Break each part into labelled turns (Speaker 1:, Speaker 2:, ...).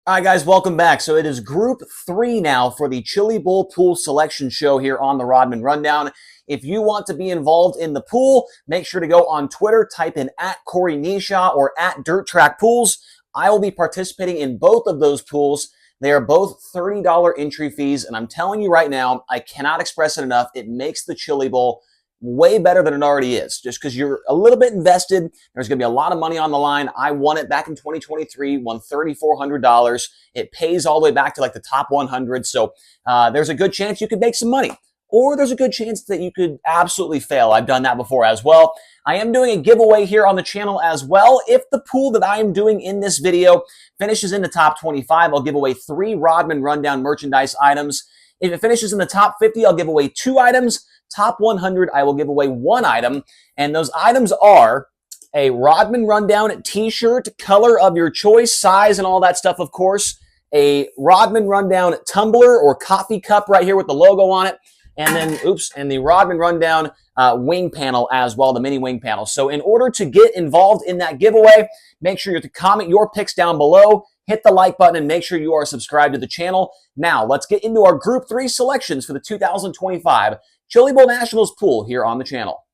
Speaker 1: All right, guys, welcome back. So it is Group 3 now for the Chili Bowl Pool Selection Show here on the Rodman Rundown. If you want to be involved in the pool, make sure to go on Twitter, type in @Corey Neshaw or @Dirt Track Pools. I will be participating in both of those pools. They are both $30 entry fees, and I'm telling you right now, I cannot express it enough. It makes the Chili Bowl way better than it already is. Just because you're a little bit invested, there's going to be a lot of money on the line. I won it back in 2023, won $3,400. It pays all the way back to like the top 100. So there's a good chance you could make some money. Or there's a good chance that you could absolutely fail. I've done that before as well. I am doing a giveaway here on the channel as well. If the pool that I am doing in this video finishes in the top 25, I'll give away 3 Rodman Rundown merchandise items. If it finishes in the top 50, I'll give away 2 items. Top 100, I will give away 1 item. And those items are a Rodman Rundown t-shirt, color of your choice, size, and all that stuff, of course. A Rodman Rundown tumbler or coffee cup right here with the logo on it. And then, and the Rodman Rundown wing panel as well, the mini wing panel. So in order to get involved in that giveaway, make sure you comment your picks down below. Hit the like button and make sure you are subscribed to the channel. Now, let's get into our Group 3 selections for the 2025 Chili Bowl Nationals pool here on the channel.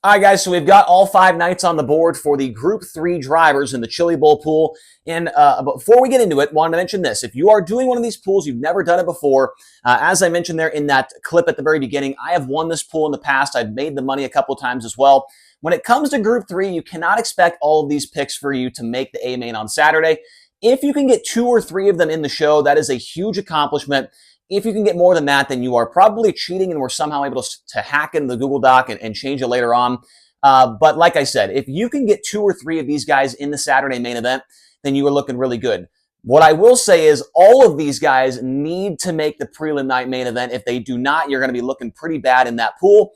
Speaker 1: All right, guys, so we've got all 5 nights on the board for the Group 3 drivers in the Chili Bowl pool. And before we get into it, wanted to mention this. If you are doing one of these pools, you've never done it before, as I mentioned there in that clip at the very beginning, I have won this pool in the past. I've made the money a couple of times as well. When it comes to Group 3, you cannot expect all of these picks for you to make the A-main on Saturday. If you can get 2 or 3 of them in the show, that is a huge accomplishment. If you can get more than that, then you are probably cheating and we're somehow able to hack into the Google Doc and change it later on. But like I said, if you can get 2 or 3 of these guys in the Saturday main event, then you are looking really good. What I will say is all of these guys need to make the prelim night main event. If they do not, you're going to be looking pretty bad in that pool.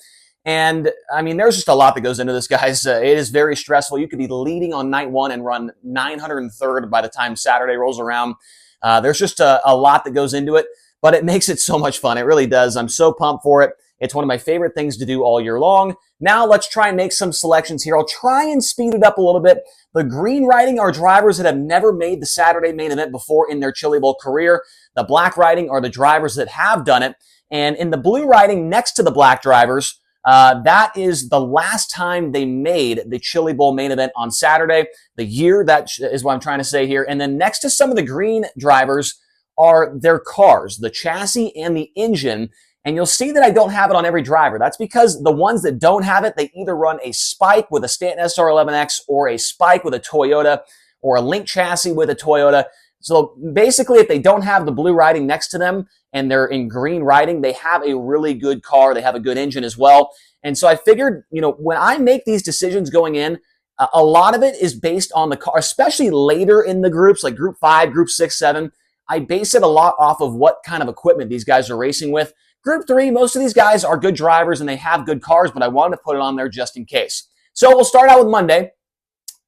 Speaker 1: And I mean, there's just a lot that goes into this, guys. It is very stressful. You could be leading on night 1 and run 903rd by the time Saturday rolls around. There's just a lot that goes into it, but it makes it so much fun. It really does. I'm so pumped for it. It's one of my favorite things to do all year long. Now let's try and make some selections here. I'll try and speed it up a little bit. The green writing are drivers that have never made the Saturday main event before in their Chili Bowl career. The black writing are the drivers that have done it. And in the blue writing next to the black drivers, that is the last time they made the Chili Bowl main event on Saturday. The year, that is what I'm trying to say here. And then next to some of the green drivers are their cars, the chassis and the engine. And you'll see that I don't have it on every driver. That's because the ones that don't have it, they either run a Spike with a Stanton SR11X or a Spike with a Toyota or a Link chassis with a Toyota. So basically, if they don't have the blue writing next to them and they're in green writing, they have a really good car. They have a good engine as well. And so I figured, when I make these decisions going in, a lot of it is based on the car, especially later in the groups, like Group 5, Group 6, 7. I base it a lot off of what kind of equipment these guys are racing with. Group 3, most of these guys are good drivers and they have good cars, but I wanted to put it on there just in case. So we'll start out with Monday.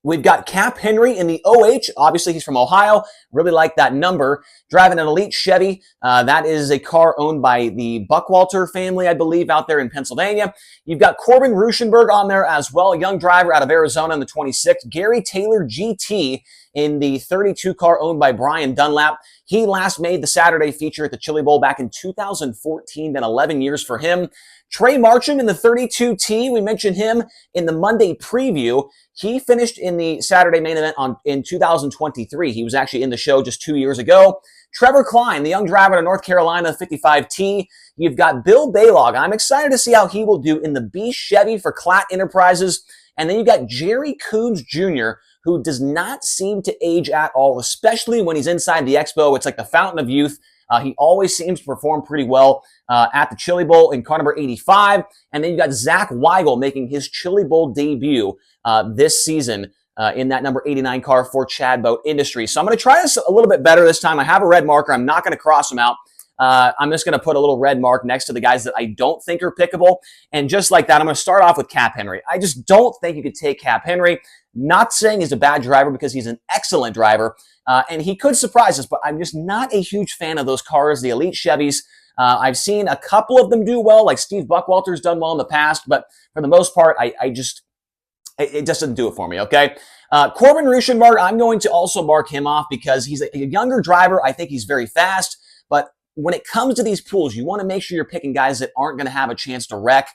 Speaker 1: We've got Cap Henry in the OH. Obviously, he's from Ohio. Really like that number. Driving an Elite Chevy. That is a car owned by the Buckwalter family, I believe, out there in Pennsylvania. You've got Corbin Ruschenberg on there as well, a young driver out of Arizona in the 26. Gary Taylor GT in the 32 car owned by Brian Dunlap. He last made the Saturday feature at the Chili Bowl back in 2014, been 11 years for him. Trey Marcham in the 32T, we mentioned him in the Monday preview. He finished in the Saturday main event in 2023. He was actually in the show just 2 years ago. Trevor Klein, the young driver of North Carolina 55T. You've got Bill Baylog. I'm excited to see how he will do in the B Chevy for Klatt Enterprises. And then you've got Jerry Coons Jr., who does not seem to age at all, especially when he's inside the expo. It's like the fountain of youth. He always seems to perform pretty well at the Chili Bowl in car number 85. And then you got Zach Weigel making his Chili Bowl debut this season in that number 89 car for Chad Boat Industries. So I'm going to try this a little bit better this time. I have a red marker. I'm not going to cross them out. I'm just going to put a little red mark next to the guys that I don't think are pickable. And just like that, I'm going to start off with Cap Henry. I just don't think you could take Cap Henry. Not saying he's a bad driver because he's an excellent driver. And he could surprise us, but I'm just not a huge fan of those cars, the Elite Chevys. I've seen a couple of them do well, like Steve Buckwalter's done well in the past, but for the most part, It just doesn't do it for me, okay? Corbin Ruschenberg, I'm going to also mark him off because he's a younger driver. I think he's very fast, but when it comes to these pools, you want to make sure you're picking guys that aren't going to have a chance to wreck.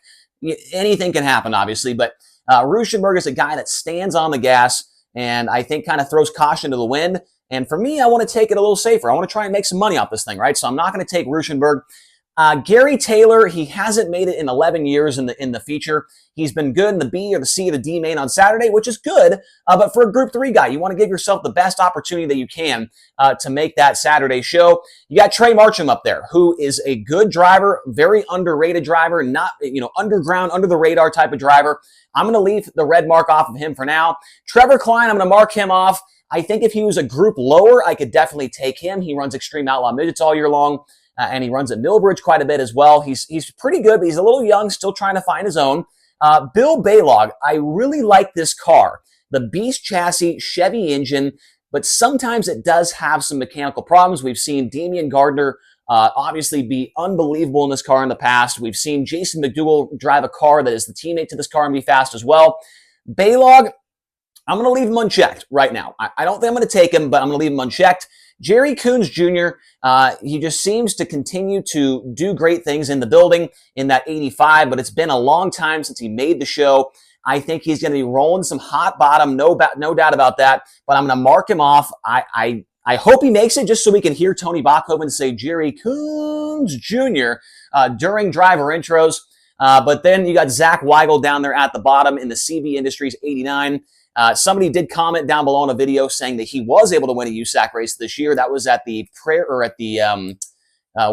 Speaker 1: Anything can happen, obviously, but Ruschenberg is a guy that stands on the gas and I think kind of throws caution to the wind. And for me, I want to take it a little safer. I want to try and make some money off this thing, right? So I'm not going to take Ruschenberg. Gary Taylor, he hasn't made it in 11 years in the feature. He's been good in the B or the C or the D main on Saturday, which is good. But for a Group 3 guy, you want to give yourself the best opportunity that you can to make that Saturday show. You got Trey Marcham up there, who is a good driver, very underrated driver, not, underground, under the radar type of driver. I'm going to leave the red mark off of him for now. Trevor Klein, I'm going to mark him off. I think if he was a group lower, I could definitely take him. He runs Extreme Outlaw Midgets all year long. And he runs at Millbridge quite a bit as well. He's pretty good, but he's a little young, still trying to find his own. Bill Baylog, I really like this car. The Beast chassis, Chevy engine, but sometimes it does have some mechanical problems. We've seen Damian Gardner obviously be unbelievable in this car in the past. We've seen Jason McDougal drive a car that is the teammate to this car and be fast as well. Baylog, I'm going to leave him unchecked right now. I don't think I'm going to take him, but I'm going to leave him unchecked. Jerry Coons Jr., he just seems to continue to do great things in the building in that 85, but it's been a long time since he made the show. I think he's going to be rolling some hot bottom, no doubt about that, but I'm going to mark him off. I hope he makes it just so we can hear Tony Bachhoven say Jerry Coons Jr. During driver intros. But then you got Zach Weigel down there at the bottom in the CB Industries 89. Somebody did comment down below in a video saying that he was able to win a USAC race this year. That was at the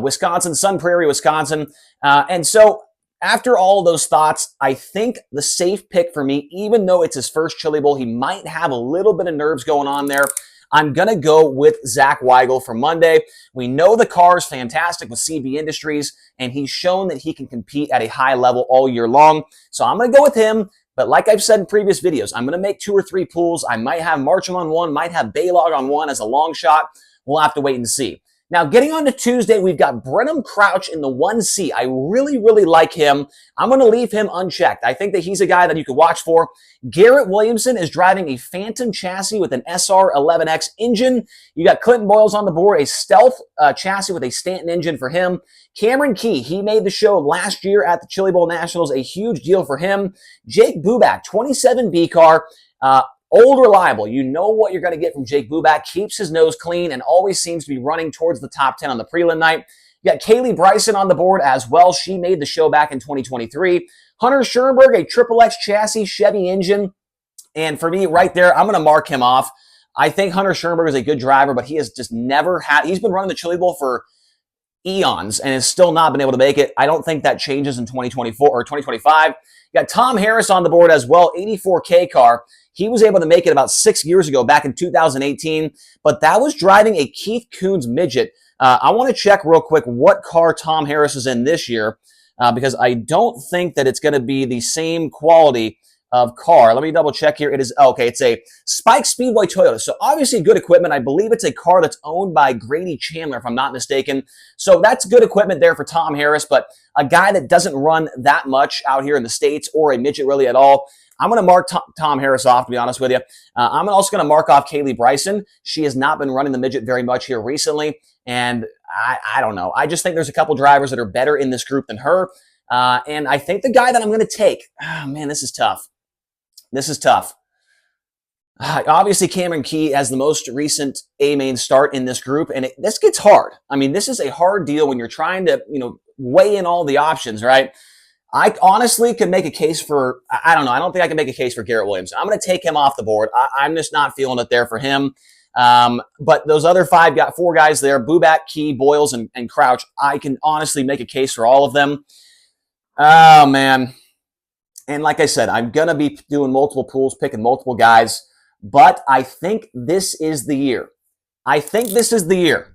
Speaker 1: Wisconsin, Sun Prairie, Wisconsin. And so after all of those thoughts, I think the safe pick for me, even though it's his first Chili Bowl, he might have a little bit of nerves going on there. I'm going to go with Zach Weigel for Monday. We know the car is fantastic with CB Industries, and he's shown that he can compete at a high level all year long. So I'm going to go with him. But like I've said in previous videos, I'm going to make 2 or 3 pools. I might have Marcham on one, might have Baylog on one as a long shot. We'll have to wait and see. Now, getting on to Tuesday, we've got Brenham Crouch in the 1C. I really, really like him. I'm going to leave him unchecked. I think that he's a guy that you could watch for. Garrett Williamson is driving a Phantom chassis with an SR11X engine. You got Clinton Boyles on the board, a Stealth chassis with a Stanton engine for him. Cameron Key, he made the show last year at the Chili Bowl Nationals, a huge deal for him. Jake Bubak, 27B car. Old reliable. You know what you're going to get from Jake Bubak. Keeps his nose clean and always seems to be running towards the top 10 on the prelim night. You got Kaylee Bryson on the board as well. She made the show back in 2023. Hunter Schoenberg, a Triple X chassis, Chevy engine. And for me, right there, I'm going to mark him off. I think Hunter Schoenberg is a good driver, but he has just never had, he's been running the Chili Bowl for eons and has still not been able to make it. I don't think that changes in 2024 or 2025. You got Tom Harris on the board as well, 84K car. He was able to make it about 6 years ago, back in 2018, but that was driving a Keith Coons midget. I want to check real quick what car Tom Harris is in this year, because I don't think that it's going to be the same quality of car. Let me double check here. It is, okay, it's a Spike Speedway Toyota. So obviously good equipment. I believe it's a car that's owned by Grady Chandler, if I'm not mistaken. So that's good equipment there for Tom Harris, but a guy that doesn't run that much out here in the States or a midget really at all. I'm going to mark Tom Harris off, to be honest with you. I'm also going to mark off Kaylee Bryson. She has not been running the midget very much here recently, and I don't know. I just think there's a couple drivers that are better in this group than her, and I think the guy that I'm going to take, oh, man, this is tough. This is tough. Obviously, Cameron Key has the most recent A-main start in this group, and this gets hard. I mean, this is a hard deal when you're trying to, weigh in all the options, right? I honestly could make a case for, I don't know. I don't think I can make a case for Garrett Williams. I'm going to take him off the board. I'm just not feeling it there for him. But those other 4 guys there, Bubak, Key, Boyles, and Crouch, I can honestly make a case for all of them. Oh, man. And like I said, I'm going to be doing multiple pools, picking multiple guys. But I think this is the year. I think this is the year.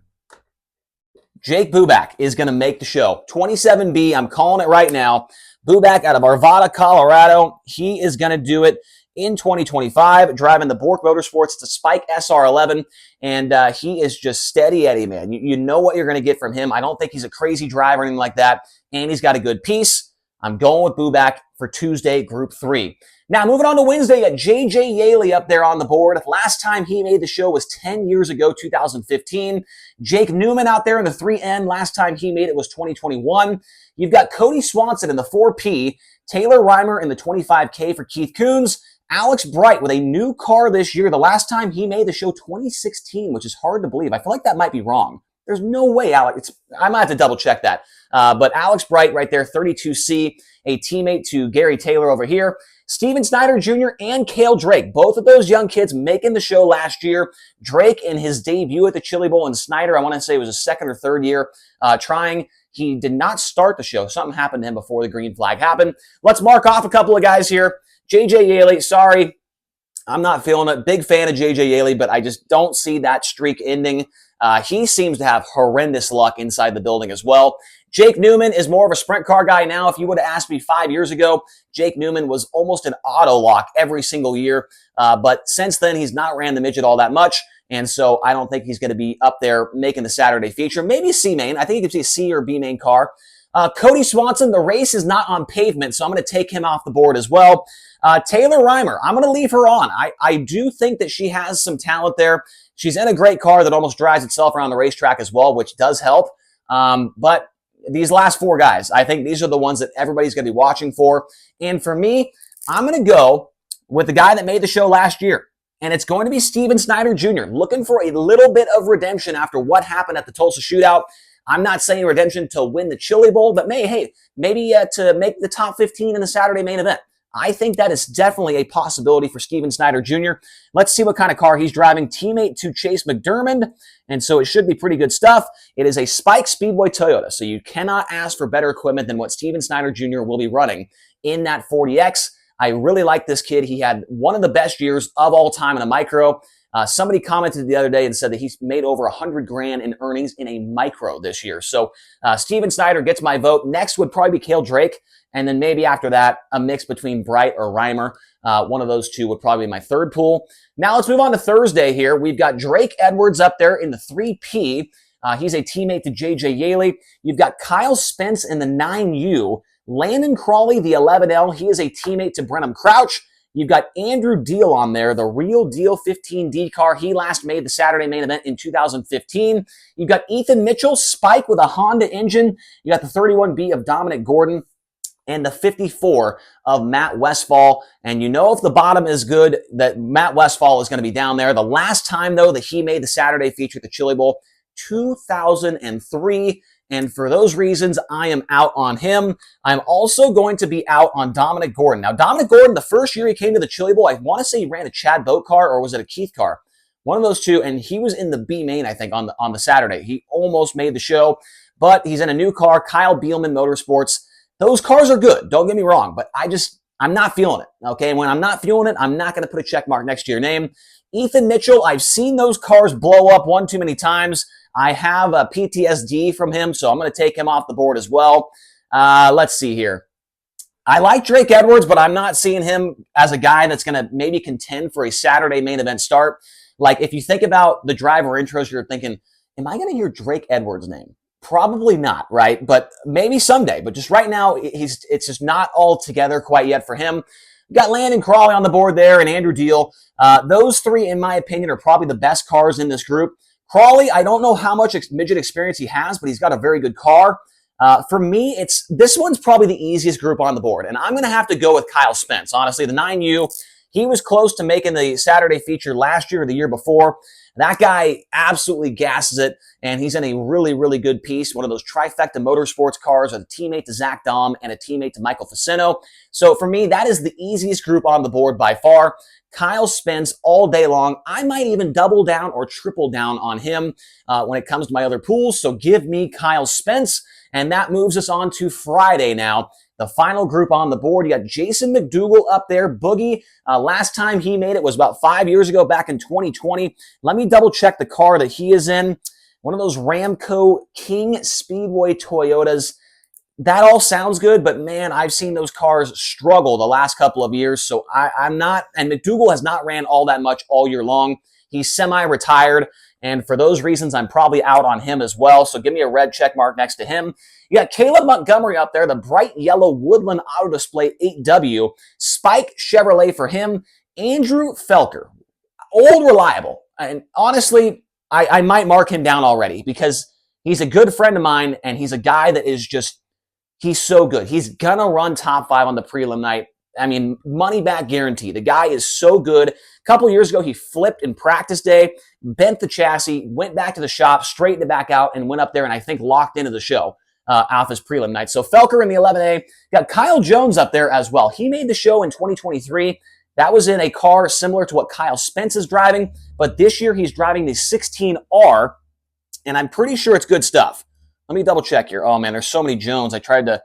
Speaker 1: Jake Bubak is going to make the show. 27B, I'm calling it right now. Bubak out of Arvada, Colorado. He is going to do it in 2025, driving the Bork Motorsports. It's a Spike SR11, and he is just steady Eddie, man. You know what you're going to get from him. I don't think he's a crazy driver or anything like that, and he's got a good piece. I'm going with Bubak for Tuesday, Group 3. Now, moving on to Wednesday, you got J.J. Yaley up there on the board. Last time he made the show was 10 years ago, 2015. Jake Newman out there in the 3N. Last time he made it was 2021. You've got Cody Swanson in the 4P, Taylor Reimer in the 25K for Keith Coons, Alex Bright with a new car this year. The last time he made the show, 2016, which is hard to believe. I feel like that might be wrong. There's no way, Alex. I might have to double check that. But Alex Bright right there, 32C, a teammate to Gary Taylor over here. Steven Snyder Jr. and Cale Drake, both of those young kids making the show last year. Drake in his debut at the Chili Bowl, and Snyder, I want to say it was his second or third year trying. He did not start the show. Something happened to him before the green flag happened. Let's mark off a couple of guys here. J.J. Yaley, sorry, I'm not feeling it. Big fan of J.J. Yaley, but I just don't see that streak ending. He seems to have horrendous luck inside the building as well. Jake Newman is more of a sprint car guy now. If you would have asked me 5 years ago, Jake Newman was almost an auto lock every single year. But since then, he's not ran the midget all that much. And so I don't think he's going to be up there making the Saturday feature. Maybe C main. I think you could see a C or B main car. Cody Swanson, the race is not on pavement, so I'm going to take him off the board as well. Taylor Reimer, I'm going to leave her on. I do think that she has some talent there. She's in a great car that almost drives itself around the racetrack as well, which does help. But these last four guys, I think these are the ones that everybody's going to be watching for. And for me, I'm going to go with the guy that made the show last year. And it's going to be Steven Snyder Jr., looking for a little bit of redemption after what happened at the Tulsa Shootout. I'm not saying redemption to win the Chili Bowl, but maybe to make the top 15 in the Saturday main event. I think that is definitely a possibility for Steven Snyder Jr. Let's see what kind of car he's driving. Teammate to Chase McDermott, and so it should be pretty good stuff. It is a Spike Speedway Toyota, so you cannot ask for better equipment than what Steven Snyder Jr. will be running in that 40X. I really like this kid. He had one of the best years of all time in a micro. Somebody commented the other day and said that he's made over $100,000 in earnings in a micro this year. So Steven Snyder gets my vote. Next would probably be Cale Drake. And then maybe after that, a mix between Bright or Reimer. One of those two would probably be my third pool. Now let's move on to Thursday here. We've got Drake Edwards up there in the 3P. He's a teammate to J.J. Yaley. You've got Kyle Spence in the 9U. Landon Crawley, the 11L. He is a teammate to Brenham Crouch. You've got Andrew Deal on there, the Real Deal 15D car. He last made the Saturday main event in 2015. You've got Ethan Mitchell, Spike with a Honda engine. You got the 31B of Dominic Gordon and the 54 of Matt Westfall. And you know if the bottom is good, that Matt Westfall is going to be down there. The last time, though, that he made the Saturday feature at the Chili Bowl, 2003. And for those reasons, I am out on him. I'm also going to be out on Dominic Gordon. Now, Dominic Gordon, the first year he came to the Chili Bowl, I want to say he ran a Chad Boat car, or was it a Keith car? One of those two, and he was in the B main, I think, on the Saturday. He almost made the show, but he's in a new car, Kyle Bielman Motorsports. Those cars are good, don't get me wrong, but I'm not feeling it, okay? And when I'm not feeling it, I'm not going to put a check mark next to your name. Ethan Mitchell, I've seen those cars blow up one too many times. I have a PTSD from him, so I'm going to take him off the board as well. Let's see here. I like Drake Edwards, but I'm not seeing him as a guy that's going to maybe contend for a Saturday main event start. Like, if you think about the driver intros, you're thinking, am I going to hear Drake Edwards' name? Probably not, right? But maybe someday. But just right now, it's just not all together quite yet for him. We've got Landon Crawley on the board there and Andrew Deal. Those three, in my opinion, are probably the best cars in this group. Crawley, I don't know how much midget experience he has, but he's got a very good car. For me, this one's probably the easiest group on the board, and I'm going to have to go with Kyle Spence. Honestly, the 9U, he was close to making the Saturday feature last year or the year before. That guy absolutely gasses it, and he's in a really, really good piece, one of those trifecta motorsports cars, a teammate to Zach Dahm and a teammate to Michael Facino. So for me, that is the easiest group on the board by far. Kyle Spence all day long. I might even double down or triple down on him when it comes to my other pools. So give me Kyle Spence. And that moves us on to Friday now. The final group on the board, you got Jason McDougal up there. Boogie, last time he made it was about 5 years ago, back in 2020. Let me double check the car that he is in. One of those Ramco King Speedway Toyotas. that all sounds good, but man, I've seen those cars struggle the last couple of years. So I'm not, and McDougall has not ran all that much all year long. He's semi-retired, and for those reasons, I'm probably out on him as well. So give me a red check mark next to him. You got Caleb Montgomery up there, the bright yellow Woodland Auto Display 8W. Spike Chevrolet for him. Andrew Felker, old reliable. And honestly, I might mark him down already because he's a good friend of mine, and he's a guy that is just, he's so good. He's going to run top 5 on the prelim night. I mean, money back guarantee. The guy is so good. A couple years ago, he flipped in practice day, bent the chassis, went back to the shop, straightened it back out, and went up there and I think locked into the show off his prelim night. So Felker in the 11A. Got Kyle Jones up there as well. He made the show in 2023. That was in a car similar to what Kyle Spence is driving, but this year he's driving the 16R, and I'm pretty sure it's good stuff. Let me double check here. Oh man, there's so many Jones. I tried to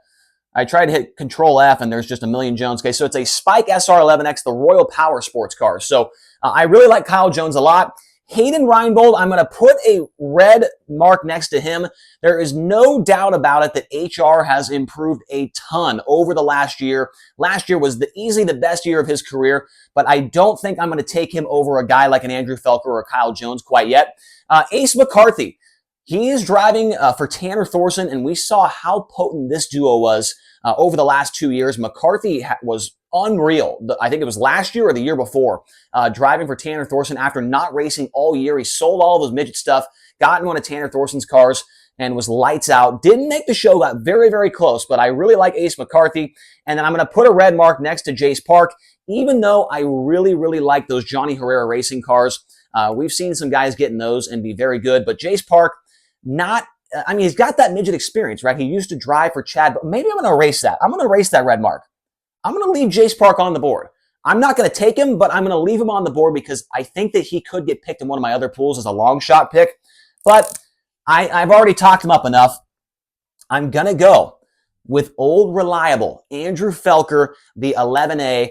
Speaker 1: hit Control F, and there's just a million Jones. Okay, so it's a Spike SR11X, the Royal Power Sports car. So I really like Kyle Jones a lot. Hayden Reinbold, I'm going to put a red mark next to him. There is no doubt about it that HR has improved a ton over the last year. Last year was easily the best year of his career, but I don't think I'm going to take him over a guy like an Andrew Felker or Kyle Jones quite yet. Ace McCarthy, he is driving for Tanner Thorson, and we saw how potent this duo was over the last 2 years. McCarthy was unreal. I think it was last year or the year before, driving for Tanner Thorson after not racing all year. He sold all of his midget stuff, got in one of Tanner Thorson's cars, and was lights out. Didn't make the show, got very, very close, but I really like Ace McCarthy. And then I'm going to put a red mark next to Jace Park, even though I really, really like those Johnny Herrera racing cars. We've seen some guys get in those and be very good, but Jace Park, he's got that midget experience, right? He used to drive for Chad, but maybe I'm going to erase that. I'm going to erase that red mark. I'm going to leave Jace Park on the board. I'm not going to take him, but I'm going to leave him on the board because I think that he could get picked in one of my other pools as a long shot pick. But I've already talked him up enough. I'm going to go with old reliable Andrew Felker, the 11A.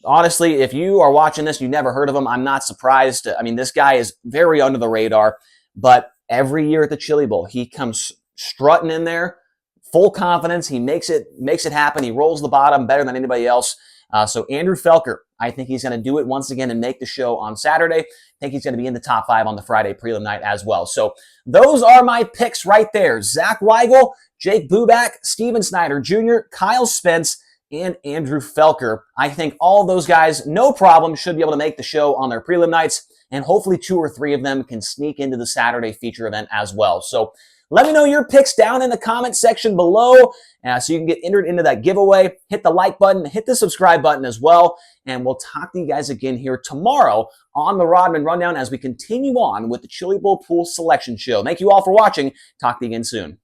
Speaker 1: Honestly, if you are watching this, you never heard of him, I'm not surprised. I mean, this guy is very under the radar, but every year at the Chili Bowl, he comes strutting in there, full confidence. He makes it happen. He rolls the bottom better than anybody else. So Andrew Felker, I think he's going to do it once again and make the show on Saturday. I think he's going to be in the top 5 on the Friday prelim night as well. So those are my picks right there. Zach Weigel, Jake Buback, Steven Snyder Jr., Kyle Spence, and Andrew Felker. I think all those guys, no problem, should be able to make the show on their prelim nights, and hopefully 2 or 3 of them can sneak into the Saturday feature event as well. So let me know your picks down in the comment section below so you can get entered into that giveaway. Hit the like button, hit the subscribe button as well, and we'll talk to you guys again here tomorrow on the Rodman Rundown as we continue on with the Chili Bowl Pool Selection Show. Thank you all for watching. Talk to you again soon.